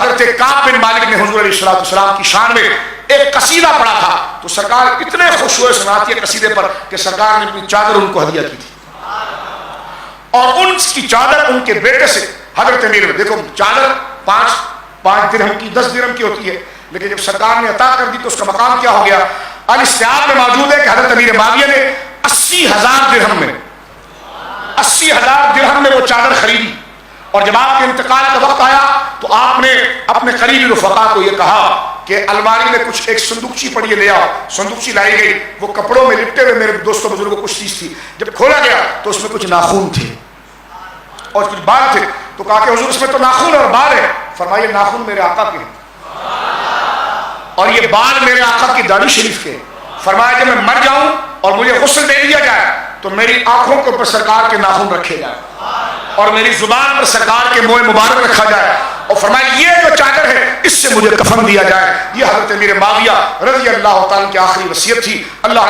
حضرت کعب بن مالک نے حضور علیہ السلام کی شان میں ایک قصیدہ پڑھا تھا تو سرکار اتنے خوش ہوئے سناتی ہے قصیدے پر کہ سرکار نے اپنی چادر ان کو ہدیہ کی تھی، اور ان کی چادر ان کے بیٹے سے حضرت امیر، دیکھو چادر 5 درہم کی 10 درہم کی ہوتی ہے، لیکن جب سرکار نے عطا کر دی تو اس کا مقام کیا ہو گیا؟ الاستیعاب میں موجود ہے کہ حضرت امیر معاویہ نے 80,000 درہم میں وہ چادر خریدی، اور جب آپ کے انتقال کا وقت آیا تو آپ نے اپنے قریبی رفقا کو یہ کہا کہ الماری میں کچھ ایک صندوقچی پڑی ہے، لے آؤ۔ صندوقچی لائی گئی، وہ کپڑوں میں لپٹے ہوئے میرے دوستوں بزرگوں کچھ چیز تھی، جب کھولا گیا تو اس میں کچھ ناخون تھے اور کچھ بال تھے، تو کہا کہ حضور اس میں تو ناخون اور بال ہے۔ فرمایا ناخون میرے آقا کے ہیں اور یہ بال میرے آقا کی داڑھی شریف کے ہیں۔ فرمایا جب میں مر جاؤں اور مجھے غسل دے دیا جائے تو میری آنکھوں کے اوپر سرکار کے ناخن رکھے جائے اور میری زبان پر سرکار کے منہ مبارک رکھا جائے، اور فرمایا یہ جو چادر ہے اس سے مجھے کفن دیا جائے۔ یہ حضرت امیر معاویہ رضی اللہ تعالیٰ کی آخری وصیت تھی۔ اللہ